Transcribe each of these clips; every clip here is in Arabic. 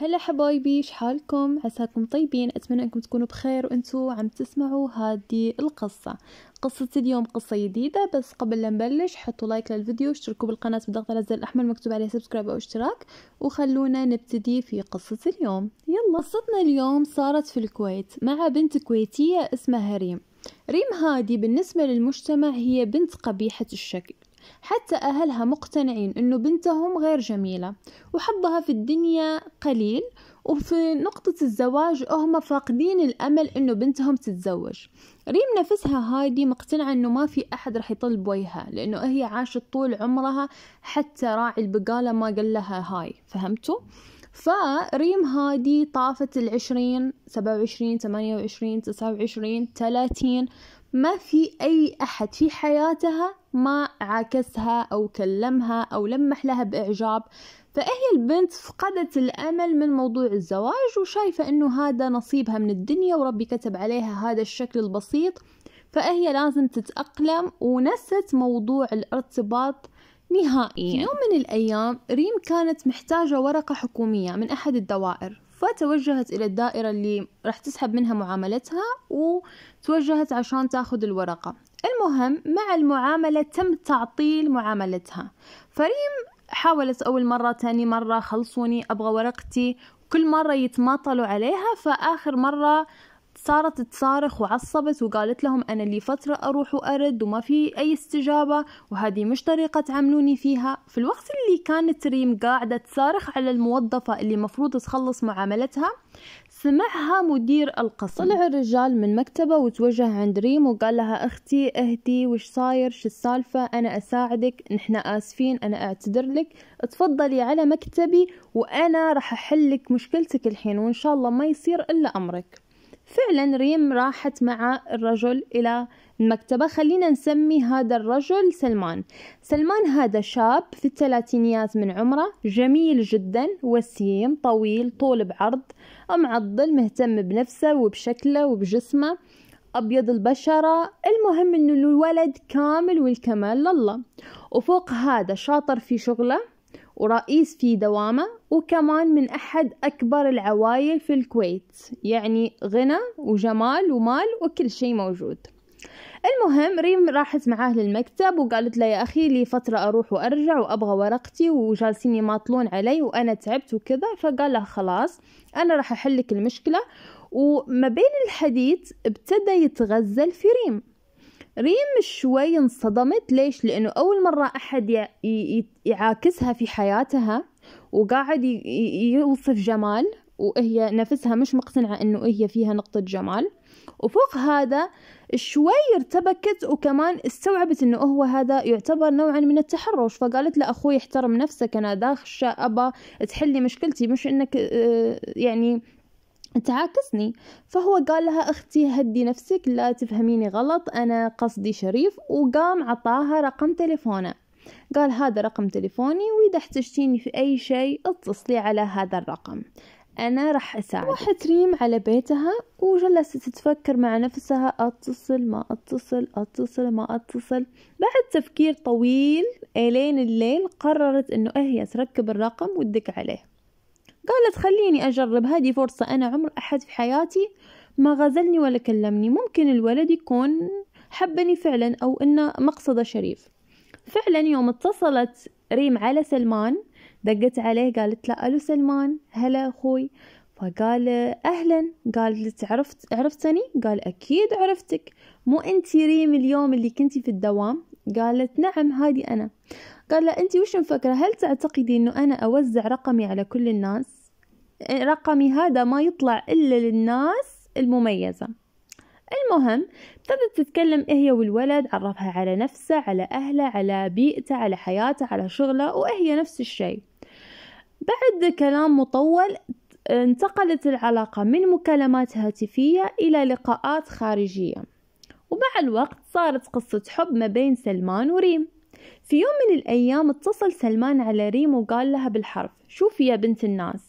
هلا حبايبي، شحالكم؟ عساكم طيبين. اتمنى انكم تكونوا بخير وانتو عم تسمعوا هذه القصة. قصة اليوم قصة جديدة، بس قبل لا نبلش حطوا لايك للفيديو، اشتركوا بالقناة بضغط على الزر الاحمر مكتوب عليه سبسكرايب او اشتراك، وخلونا نبتدي في قصة اليوم. يلا، قصتنا اليوم صارت في الكويت مع بنت كويتية اسمها ريم. ريم هذه بالنسبة للمجتمع هي بنت قبيحة الشكل، حتى أهلها مقتنعين إنه بنتهم غير جميلة وحظها في الدنيا قليل، وفي نقطة الزواج هم فاقدين الأمل إنه بنتهم تتزوج. ريم نفسها هادي مقتنعة إنه ما في أحد رح يطل بوجهها، لأنه هي عاشت طول عمرها حتى راعي البقالة ما قال لها هاي، فهمتوا؟ فريم هادي طافت 20 27 28 29 30، ما في أي أحد في حياتها ما عاكسها أو كلمها أو لمح لها بإعجاب. فهي البنت فقدت الأمل من موضوع الزواج، وشايفة أنه هذا نصيبها من الدنيا وربي كتب عليها هذا الشكل البسيط، فهي لازم تتأقلم ونست موضوع الارتباط نهائيا. في يوم من الأيام ريم كانت محتاجة ورقة حكومية من أحد الدوائر، فتوجهت إلى الدائرة اللي راح تسحب منها معاملتها وتوجهت عشان تاخذ الورقة. المهم مع المعاملة تم تعطيل معاملتها، فريم حاولت أول مرة، تاني مرة خلصوني أبغى ورقتي، كل مرة يتماطلوا عليها. فآخر مرة صارت تصارخ وعصبت وقالت لهم أنا لي فترة أروح وأرد وما في أي استجابة، وهذه مش طريقة تعاملوني فيها. في الوقت اللي كانت ريم قاعدة تصارخ على الموظفة اللي مفروض تخلص معاملتها، سمعها مدير القسم. طلع الرجال من مكتبه وتوجه عند ريم وقال لها أختي اهدي، وش صاير؟ شو السالفة؟ أنا أساعدك، نحن آسفين، أنا أعتذر لك، تفضلي على مكتبي وأنا راح أحلك مشكلتك الحين، وإن شاء الله ما يصير إلا أمرك. فعلا ريم راحت مع الرجل إلى المكتبة. خلينا نسمي هذا الرجل سلمان. سلمان هذا شاب في الثلاثينيات من عمره، جميل جدا، وسيم، طويل، طول بعرض، معضل، مهتم بنفسه وبشكله وبجسمه، أبيض البشرة. المهم إنه الولد كامل والكمال لله، وفوق هذا شاطر في شغله ورئيس في دوامه، وكمان من أحد أكبر العوائل في الكويت، يعني غنى وجمال ومال وكل شيء موجود. المهم ريم راحت معاه للمكتب وقالت له يا أخي لي فترة أروح وأرجع وأبغى ورقتي وجالسين يماطلون علي وأنا تعبت وكذا. فقال له خلاص أنا راح أحلك المشكلة. وما بين الحديث ابتدى يتغزل في ريم. ريم شوي انصدمت. ليش؟ لأنه أول مرة أحد يعاكسها في حياتها وقاعد يوصف جمال، وهي نفسها مش مقتنعة أنه هي فيها نقطة جمال. وفوق هذا شوي ارتبكت، وكمان استوعبت أنه هو هذا يعتبر نوعا من التحرش. فقالت له أخوي احترم نفسك، أنا داخشة أبا تحلي مشكلتي، مش أنك يعني تعاكسني. فهو قال لها أختي هدي نفسك، لا تفهميني غلط، أنا قصدي شريف. وقام عطاها رقم تليفونه، قال هذا رقم تليفوني، وإذا احتجتيني في أي شيء اتصلي على هذا الرقم، أنا راح أساعدك. راحت ريم على بيتها وجلست تتفكر مع نفسها، أتصل ما أتصل، أتصل ما أتصل. بعد تفكير طويل إلين الليل قررت إنه هي تركب الرقم وتدق عليه. قالت خليني أجرب، هذه فرصة، أنا عمر أحد في حياتي ما غزلني ولا كلمني، ممكن الولد يكون حبني فعلا أو إنه مقصده شريف. فعلا يوم اتصلت ريم على سلمان دقت عليه، قالت له ألو سلمان، هلا أخوي. فقال أهلا. قالت عرفتني؟ قال أكيد عرفتك، مو أنتي ريم اليوم اللي كنتي في الدوام؟ قالت نعم هذه أنا. قال له أنتي وش مفكرة؟ هل تعتقدي أنه أنا أوزع رقمي على كل الناس؟ رقمي هذا ما يطلع إلا للناس المميزة. المهم ابتدت تتكلم هي والولد، عرفها على نفسه، على أهله، على بيئته، على حياته، على شغله، وهي نفس الشيء. بعد كلام مطول انتقلت العلاقة من مكالمات هاتفية إلى لقاءات خارجية، ومع الوقت صارت قصة حب ما بين سلمان وريم. في يوم من الأيام اتصل سلمان على ريم وقال لها بالحرف شوفي يا بنت الناس،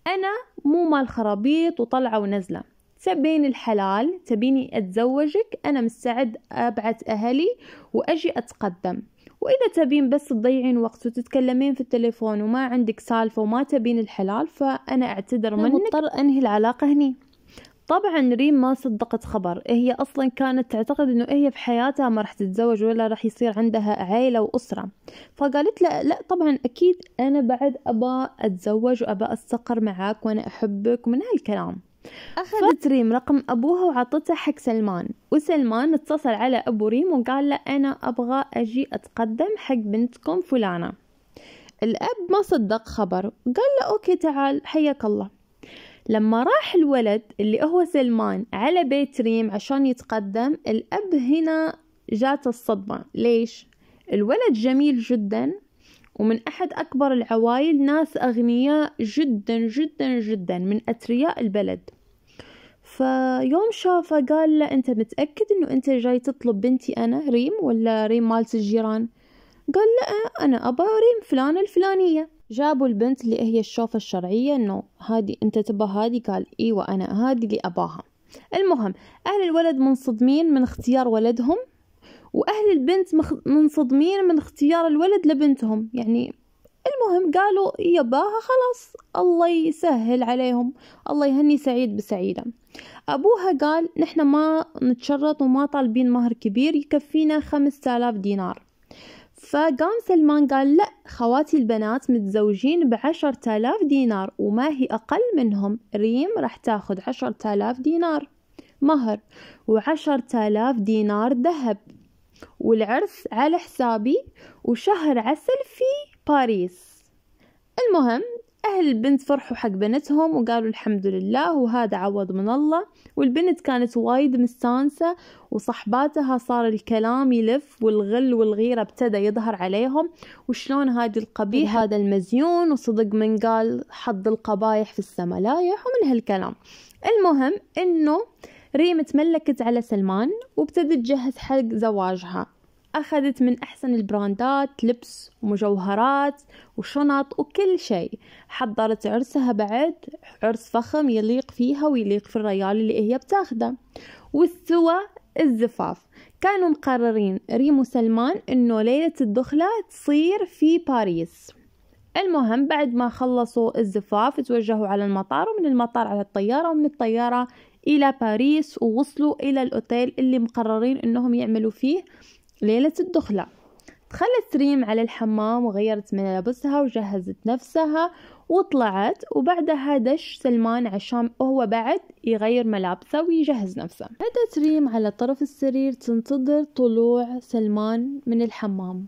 أنا مو مال خرابيط وطلعة ونزلة، تبين الحلال، تبيني أتزوجك، أنا مستعد أبعت أهلي وأجي أتقدم، وإذا تبين بس تضيعين وقت وتتكلمين في التليفون وما عندك سالفة وما تبين الحلال، فأنا أعتذر منك، مضطر أنهي العلاقة هني. طبعا ريم ما صدقت خبر، هي أصلا كانت تعتقد أنه هي في حياتها ما راح تتزوج ولا راح يصير عندها عائلة وأسرة، فقالت لا طبعا أكيد أنا بعد أبا أتزوج وأبا أستقر معاك وأنا أحبك ومن هالكلام. أخذت ريم رقم أبوها وعطته حق سلمان، وسلمان اتصل على أبو ريم وقال له أنا أبغى أجي أتقدم حق بنتكم فلانة. الأب ما صدق خبر، قال له أوكي تعال حياك الله. لما راح الولد اللي هو سلمان على بيت ريم عشان يتقدم، الأب هنا جات الصدمة. ليش؟ الولد جميل جدا ومن أحد أكبر العوائل، ناس أغنياء جدا جدا جدا من أثرياء البلد. فيوم شافه قال له أنت متأكد أنه أنت جاي تطلب بنتي أنا ريم ولا ريم مالت الجيران؟ قال لا أنا أبا ريم فلانة الفلانية. جابوا البنت اللي هي الشوفة الشرعية انه هادي انت تبى هادي، قال ايوه انا هادي اللي اباها. المهم اهل الولد منصدمين من اختيار ولدهم، واهل البنت منصدمين من اختيار الولد لبنتهم. يعني المهم قالوا يباها خلاص الله يسهل عليهم، الله يهني سعيد بسعيدة. ابوها قال نحن ما نتشرط وما طالبين مهر كبير، يكفينا 5000 دينار. فقام سلمان قال لا خواتي البنات متزوجين ب10,000 دينار وما هي أقل منهم، ريم راح تاخد 10,000 دينار مهر و10,000 دينار ذهب، والعرس على حسابي وشهر عسل في باريس. المهم أهل البنت فرحوا حق بنتهم وقالوا الحمد لله وهذا عوض من الله. والبنت كانت وايد مستانسة، وصحباتها صار الكلام يلف والغل والغيرة ابتدى يظهر عليهم، وشلون هذه القبيح هذا المزيون، وصدق من قال حظ القبايح في السملايح ومن هالكلام. المهم إنه ريم تملكت على سلمان وابتدت تجهز حق زواجها. أخذت من أحسن البراندات لبس ومجوهرات وشنط وكل شيء. حضرت عرسها بعد، عرس فخم يليق فيها ويليق في الريال اللي هي بتاخده. واستوى الزفاف. كانوا مقررين ريم وسلمان إنه ليلة الدخلة تصير في باريس. المهم بعد ما خلصوا الزفاف توجهوا على المطار، ومن المطار على الطيارة، ومن الطيارة إلى باريس، ووصلوا إلى الأوتيل اللي مقررين إنهم يعملوا فيه ليلة الدخلة. دخلت ريم على الحمام وغيرت ملابسها وجهزت نفسها وطلعت، وبعدها دش سلمان عشان هو بعد يغير ملابسه ويجهز نفسه. بدت ريم على طرف السرير تنتظر طلوع سلمان من الحمام.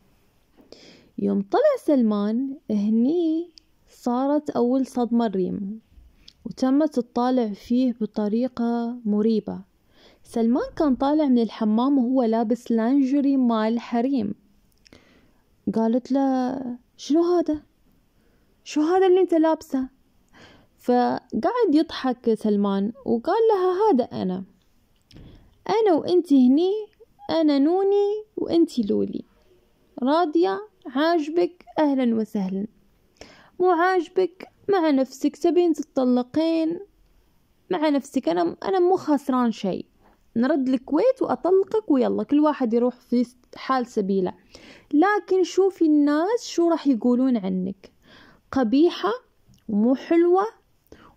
يوم طلع سلمان هني صارت أول صدمة ريم، وتمت تطالع فيه بطريقة مريبة. سلمان كان طالع من الحمام وهو لابس لانجري مال حريم. قالت له شنو هذا؟ شو هذا اللي انت لابسه؟ فقعد يضحك سلمان وقال لها هذا أنا وانتي هني، أنا نوني وانتي لولي. راضية؟ عاجبك؟ أهلا وسهلا. مو عاجبك؟ مع نفسك. تبين تطلقين؟ مع نفسك، أنا مو خسران شيء. نرد الكويت وأطلقك ويلا كل واحد يروح في حال سبيله. لكن شوفي الناس شو راح يقولون عنك، قبيحة ومو حلوة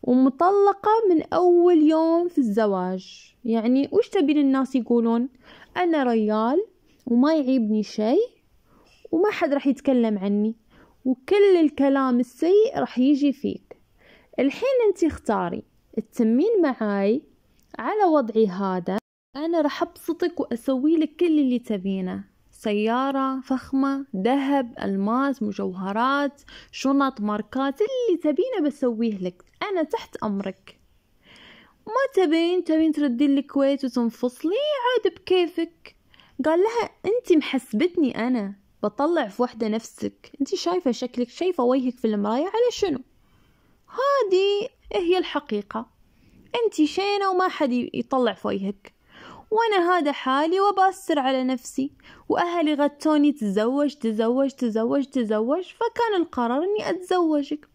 ومطلقة من أول يوم في الزواج. يعني وش تبين الناس يقولون؟ أنا ريال وما يعيبني شيء وما حد راح يتكلم عني، وكل الكلام السيء راح يجي فيك. الحين انتي اختاري تتمين معاي على وضعي هذا، أنا راح أبسطك وأسوي لك كل اللي تبينه، سيارة فخمة، ذهب، ألماس، مجوهرات، شنط، ماركات، اللي تبينه بسويه لك، أنا تحت أمرك. ما تبين تردين الكويت وتنفصلي عاد بكيفك. قال لها أنت محسبتني أنا بطلع في وحدة نفسك؟ أنت شايفة شكلك، شايفة وجهك في المراية على شنو؟ هذه هي الحقيقة، أنت شينة وما حد يطلع في وجهك، وأنا هذا حالي وبأسر على نفسي، وأهلي غتوني تزوج تزوج تزوج تزوج، فكان القرار أني أتزوجك،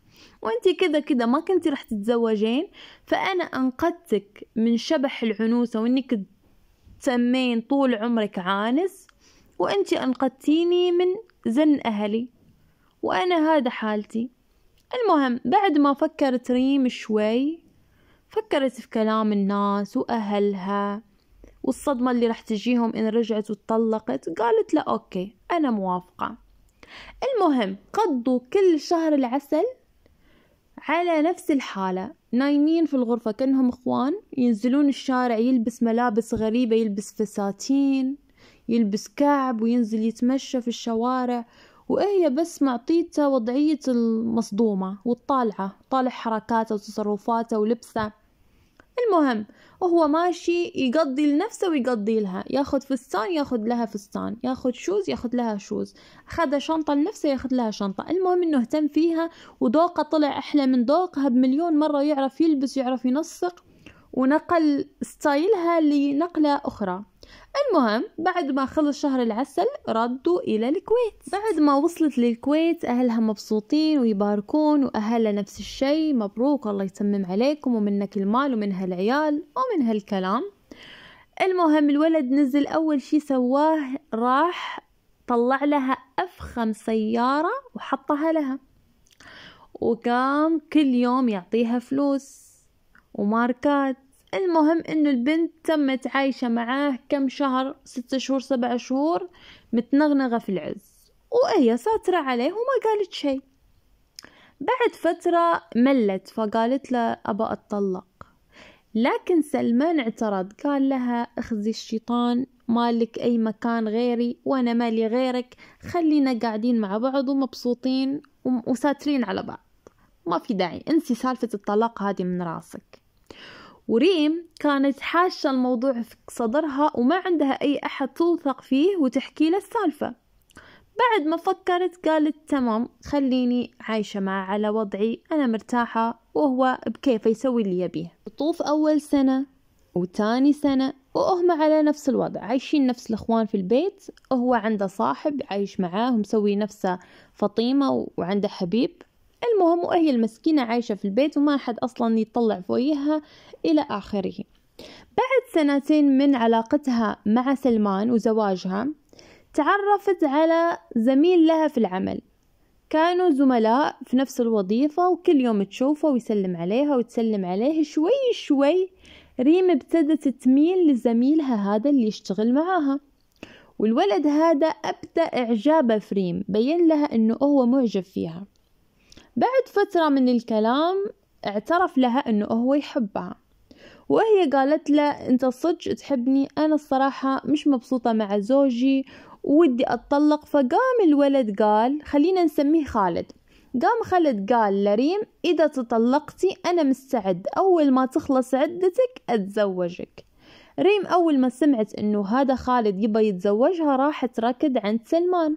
وأنتي كذا كذا ما كنتي رح تتزوجين، فأنا أنقذتك من شبح العنوسة وأنك تسمين طول عمرك عانس، وأنتي أنقذتيني من زن أهلي وأنا هذا حالتي. المهم بعد ما فكرت ريم شوي، فكرت في كلام الناس وأهلها والصدمة اللي راح تجيهم إن رجعت واتطلقت، قالت لا أوكي أنا موافقة. المهم قضوا كل شهر العسل على نفس الحالة، نايمين في الغرفة كأنهم إخوان، ينزلون الشارع، يلبس ملابس غريبة، يلبس فساتين، يلبس كعب، وينزل يتمشى في الشوارع، وهي بس معطيته وضعية المصدومة والطالعة، طالع حركاته وتصرفاته ولبسه. المهم وهو ماشي يقضي لنفسه ويقضي لها، ياخد فستان ياخد لها فستان، ياخد شوز ياخد لها شوز، أخذ شنطة لنفسه ياخد لها شنطة. المهم إنه اهتم فيها، وذوقه طلع أحلى من ذوقها بمليون مرة، يعرف يلبس يعرف ينسق، ونقل ستايلها لنقلة أخرى. المهم بعد ما خلص شهر العسل ردوا إلى الكويت. بعد ما وصلت للكويت أهلها مبسوطين ويباركون، وأهلها نفس الشيء، مبروك الله يتمم عليكم ومنك المال ومنها العيال ومن هالكلام. المهم الولد نزل، أول شي سواه راح طلع لها أفخم سيارة وحطها لها، وقام كل يوم يعطيها فلوس وماركات. المهم إنه البنت تمت عايشة معاه كم شهر، 6 شهور 7 شهور، متنغنغة في العز، وهي ساترة عليه وما قالت شيء. بعد فترة ملت فقالت له أبا أتطلق، لكن سلمان اعترض، قال لها اخزي الشيطان، مالك أي مكان غيري وأنا مالي غيرك، خلينا قاعدين مع بعض ومبسوطين وساترين على بعض، ما في داعي، انسي سالفة الطلاق هذه من راسك. وريم كانت حاشة الموضوع في صدرها وما عندها أي أحد توثق فيه وتحكي له السالفة. بعد ما فكرت قالت تمام، خليني عايشة معه على وضعي، أنا مرتاحة وهو بكيف يسوي اللي يبيه. طوف أول سنة وتاني سنة وهم على نفس الوضع، عايشين نفس الأخوان في البيت، هو عنده صاحب عايش معاه ومسوي نفسه فطيمة وعنده حبيب. المهم وهي المسكينة عايشة في البيت وما أحد أصلا يطلع فوقها إلى آخره. بعد 2 من علاقتها مع سلمان وزواجها، تعرفت على زميل لها في العمل، كانوا زملاء في نفس الوظيفة وكل يوم تشوفه ويسلم عليها وتسلم عليه. شوي شوي ريم ابتدت تميل لزميلها هذا اللي يشتغل معاها، والولد هذا أبدأ إعجابه في ريم، بين لها أنه هو معجب فيها. بعد فترة من الكلام اعترف لها أنه هو يحبها، وهي قالت له أنت صدق تحبني؟ أنا الصراحة مش مبسوطة مع زوجي ودي أتطلق. فقام الولد قال، خلينا نسميه خالد، قام خالد قال لريم إذا تطلقتي أنا مستعد أول ما تخلص عدتك أتزوجك. ريم أول ما سمعت أنه هذا خالد يبى يتزوجها راحت ركض عند سلمان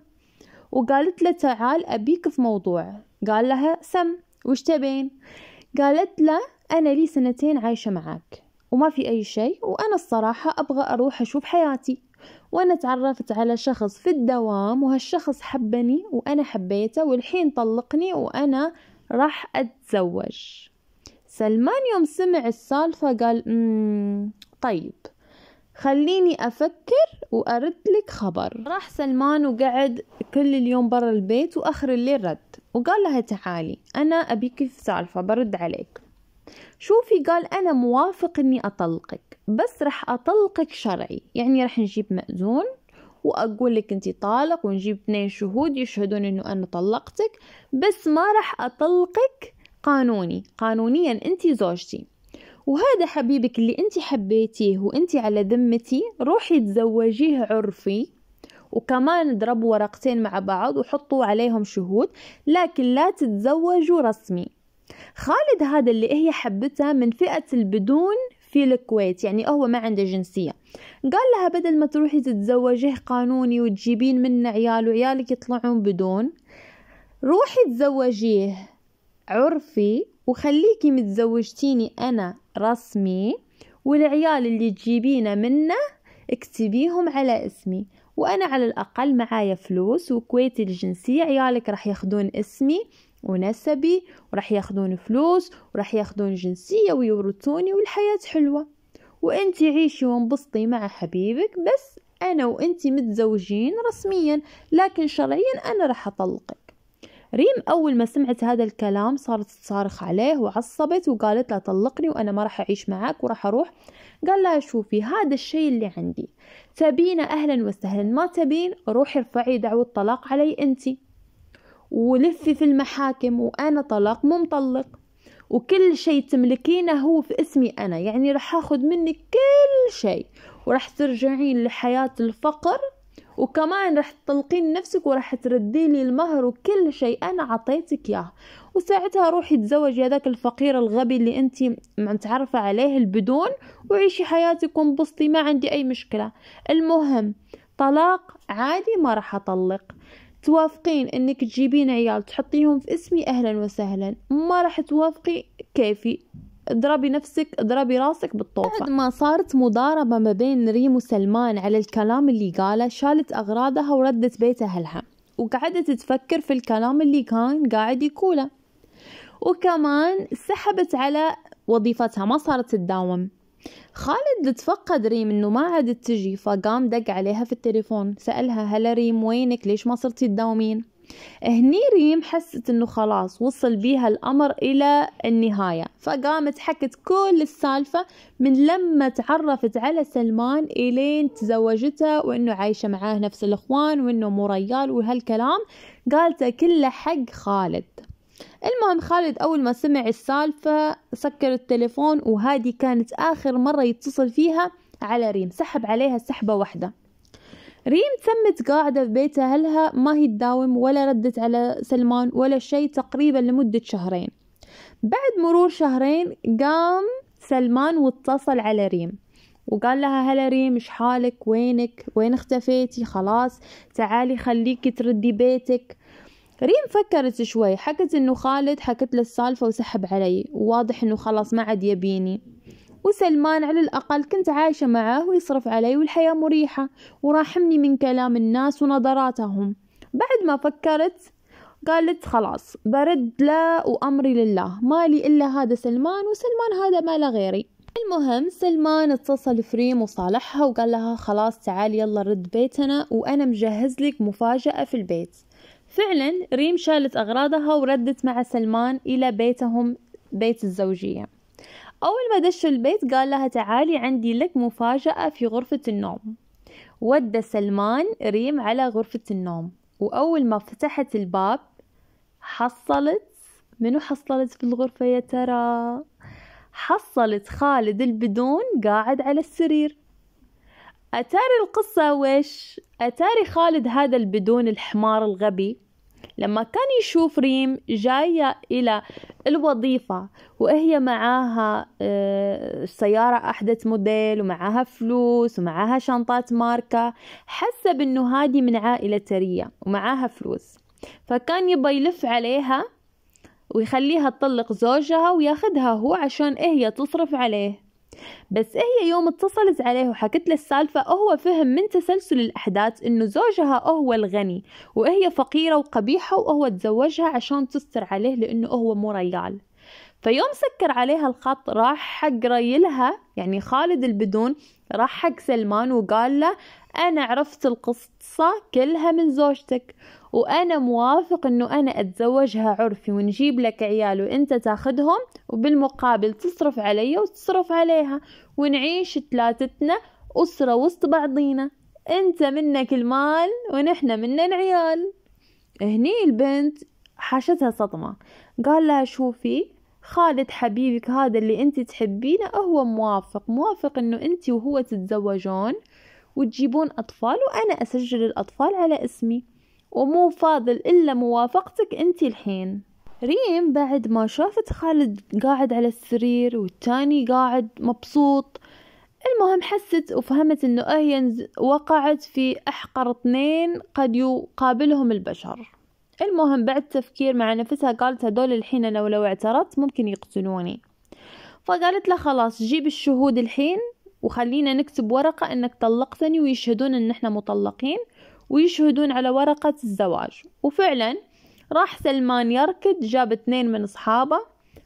وقالت له تعال أبيك في موضوع. قال لها سم وش تبين؟ قالت له أنا لي 2 عايشة معاك وما في أي شيء، وأنا الصراحة أبغى أروح أشوف حياتي، وأنا تعرفت على شخص في الدوام وهالشخص حبني وأنا حبيته والحين طلقني وأنا راح أتزوج. سلمان يوم سمع السالفة قال طيب خليني أفكر وأرد لك خبر. راح سلمان وقعد كل اليوم برا البيت، وآخر الليل رد وقال لها تعالي أنا أبيك في سالفة برد عليك. شوفي، قال أنا موافق إني أطلقك، بس رح أطلقك شرعي، يعني رح نجيب مأذون وأقول لك أنتي طالق ونجيب 2 شهود يشهدون إنه أنا طلقتك، بس ما رح أطلقك قانوني، قانونيا أنتي زوجتي، وهذا حبيبك اللي أنتي حبيتيه وأنتي على ذمتي روحي تزوجيه عرفي، وكمان اضربوا ورقتين مع بعض وحطوا عليهم شهود، لكن لا تتزوجوا رسمي. خالد هذا اللي هي حبته من فئة البدون في الكويت، يعني هو ما عنده جنسية، قال لها بدل ما تروحي تتزوجيه قانوني وتجيبين منه عيال وعيالك يطلعون بدون، روحي تزوجيه عرفي وخليكي متزوجتيني أنا رسمي، والعيال اللي تجيبينه منه اكتبيهم على اسمي، وأنا على الأقل معايا فلوس وكويتي الجنسية، عيالك راح ياخدون اسمي ونسبي وراح ياخدون فلوس وراح ياخدون جنسية ويورثوني، والحياة حلوة، وانتي عيشي وانبسطي مع حبيبك، بس أنا وأنتي متزوجين رسميا، لكن شرعيا أنا راح أطلقك. ريم أول ما سمعت هذا الكلام صارت تصارخ عليه وعصبت وقالت له طلقني وأنا ما راح أعيش معك وراح أروح. قال لها شوفي هذا الشيء اللي عندي، تبين أهلا وسهلا، ما تبين روحي ارفعي دعوة طلاق علي أنتي ولفي في المحاكم، وأنا طلاق مو مطلق، وكل شيء تملكينه هو في اسمي أنا، يعني راح أخذ منك كل شيء وراح ترجعين لحياة الفقر، وكمان راح تطلقين نفسك وراح تردي لي المهر وكل شيء أنا عطيتك إياه، وساعتها روحي تزوجي هذاك الفقير الغبي اللي أنتي متعرفة عليه البدون، وعيشي حياتك وانبسطي، ما عندي أي مشكلة. المهم طلاق عادي، ما راح أطلق. توافقين انك تجيبين عيال تحطيهم في اسمي اهلا وسهلا، ما راح توافقي كيفي، اضربي نفسك، اضربي راسك بالطوفة. بعد ما صارت مضاربة ما بين ريم وسلمان على الكلام اللي قاله، شالت اغراضها وردت بيت اهلها، وقعدت تفكر في الكلام اللي كان قاعد يقوله، وكمان سحبت على وظيفتها، ما صارت تداوم. خالد تفقد ريم انه ما عادت تجي، فقام دق عليها في التليفون سألها هلا ريم وينك، ليش ما صرتي تداومين؟ هني ريم حست انه خلاص وصل بيها الامر الى النهاية، فقامت حكت كل السالفة من لما تعرفت على سلمان الين تزوجته، وانه عايشة معاه نفس الاخوان، وانه مو ريال، وهالكلام قالته كله حق خالد. المهم خالد أول ما سمع السالفة سكر التليفون، وهذه كانت آخر مرة يتصل فيها على ريم، سحب عليها سحبة واحدة. ريم تمت قاعدة في بيت أهلها، ما هي تداوم ولا ردت على سلمان ولا شيء تقريبا لمدة شهرين. بعد مرور شهرين قام سلمان واتصل على ريم وقال لها هلا ريم، ايش حالك، وينك، وين اختفيتي، خلاص تعالي خليكي تردي بيتك. ريم فكرت شوي، حكت انه خالد حكت له السالفة وسحب علي، وواضح انه خلاص ما عاد يبيني، وسلمان على الاقل كنت عايشة معه ويصرف علي والحياة مريحة، وراحمني من كلام الناس ونظراتهم. بعد ما فكرت قالت خلاص برد له وامري لله، مالي الا هذا سلمان، وسلمان هذا ما له غيري. المهم سلمان اتصل في ريم وصالحها وقال لها خلاص تعالي يلا رد بيتنا، وانا مجهز لك مفاجأة في البيت. فعلا ريم شالت أغراضها وردت مع سلمان إلى بيتهم، بيت الزوجية. أول ما دش البيت قال لها تعالي عندي لك مفاجأة في غرفة النوم. ودى سلمان ريم على غرفة النوم، وأول ما فتحت الباب منو حصلت في الغرفة يا ترى؟ حصلت خالد البدون قاعد على السرير. أتاري القصة وش؟ أتاري خالد هذا البدون الحمار الغبي لما كان يشوف ريم جاية إلى الوظيفة وهي معاها سيارة أحدث موديل ومعاها فلوس ومعاها شنطات ماركة، حسب إنه هذه من عائلة ثرية ومعاها فلوس، فكان يبى يلف عليها ويخليها تطلق زوجها وياخدها هو عشان هي تصرف عليه. بس هي يوم اتصلت عليه وحكت له السالفة، هو فهم من تسلسل الأحداث إنه زوجها هو الغني وهي فقيرة وقبيحة، وهو تزوجها عشان تستر عليه لأنه هو مو ريال. فيوم سكر عليها الخط راح حق ريلها، يعني خالد البدون راح حق سلمان وقال له أنا عرفت القصة كلها من زوجتك، وأنا موافق أنه أنا أتزوجها عرفي ونجيب لك عيال وأنت تاخدهم، وبالمقابل تصرف علي وتصرف عليها، ونعيش ثلاثتنا أسرة وسط بعضينا، أنت منك المال ونحن منا العيال. هني البنت حاشتها صدمة، قال لها شوفي خالد حبيبك هذا اللي انت تحبينه هو موافق انه انت وهو تتزوجون وتجيبون اطفال، وانا اسجل الاطفال على اسمي، ومو فاضل الا موافقتك انت الحين. ريم بعد ما شافت خالد قاعد على السرير والتاني قاعد مبسوط، المهم حست وفهمت انه هي وقعت في احقر اثنين قد يقابلهم البشر. المهم بعد تفكير مع نفسها قالت هدول الحين لو اعترضت ممكن يقتلوني، فقالت له خلاص جيب الشهود الحين وخلينا نكتب ورقة انك طلقتني ويشهدون ان احنا مطلقين ويشهدون على ورقة الزواج. وفعلا راح سلمان يركض، جاب 2 من اصحابه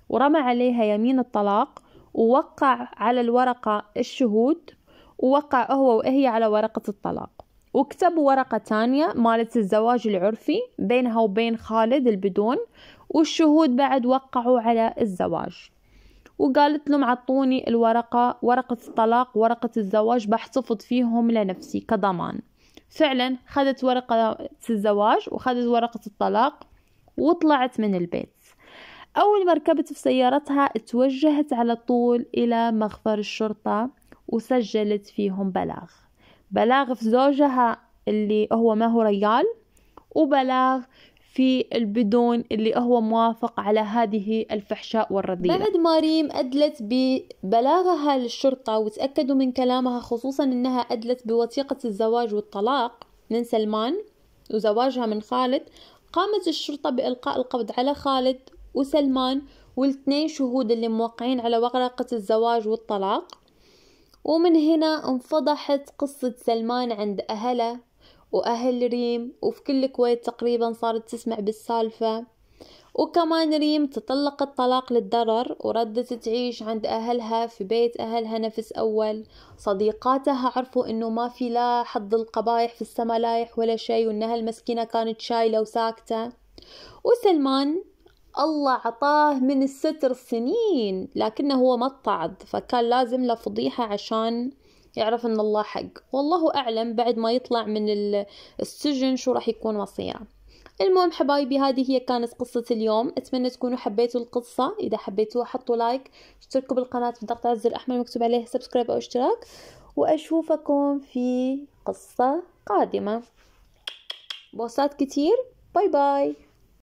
ورمى عليها يمين الطلاق ووقع على الورقة الشهود، ووقع هو وهي على ورقة الطلاق، وكتبوا ورقة تانية مالت الزواج العرفي بينها وبين خالد البدون، والشهود بعد وقعوا على الزواج. وقالت لهم عطوني الورقة، ورقة الطلاق ورقة الزواج، بحتفظ فيهم لنفسي كضمان. فعلا خدت ورقة الزواج وخدت ورقة الطلاق وطلعت من البيت. أول ما ركبت في سيارتها توجهت على طول إلى مخفر الشرطة وسجلت فيهم بلاغ في زوجها اللي هو ما هو ريال، وبلاغ في البدون اللي هو موافق على هذه الفحشاء والرذيلة. بعد ما ريم أدلت ببلاغها للشرطة وتأكدوا من كلامها، خصوصا أنها أدلت بوثيقة الزواج والطلاق من سلمان وزواجها من خالد، قامت الشرطة بإلقاء القبض على خالد وسلمان والاثنين شهود اللي موقعين على ورقة الزواج والطلاق. ومن هنا انفضحت قصة سلمان عند أهله وأهل ريم، وفي كل الكويت تقريبا صارت تسمع بالسالفة. وكمان ريم تطلقت طلاق للضرر وردت تعيش عند أهلها في بيت أهلها نفس أول. صديقاتها عرفوا إنه ما في لا حظ القبايح في السما لايح ولا شيء، وإنها المسكينة كانت شايلة وساكتة. وسلمان الله عطاه من الستر سنين لكنه هو ما اتعظ، فكان لازم له فضيحة عشان يعرف ان الله حق. والله اعلم بعد ما يطلع من السجن شو راح يكون مصيره. المهم حبايبي، هذه هي كانت قصة اليوم. اتمنى تكونوا حبيتوا القصة. اذا حبيتوها حطوا لايك، اشتركوا بالقناة بضغط على الزر الاحمر مكتوب عليه سبسكرايب او اشتراك، واشوفكم في قصة قادمة. بوسات كتير، باي باي.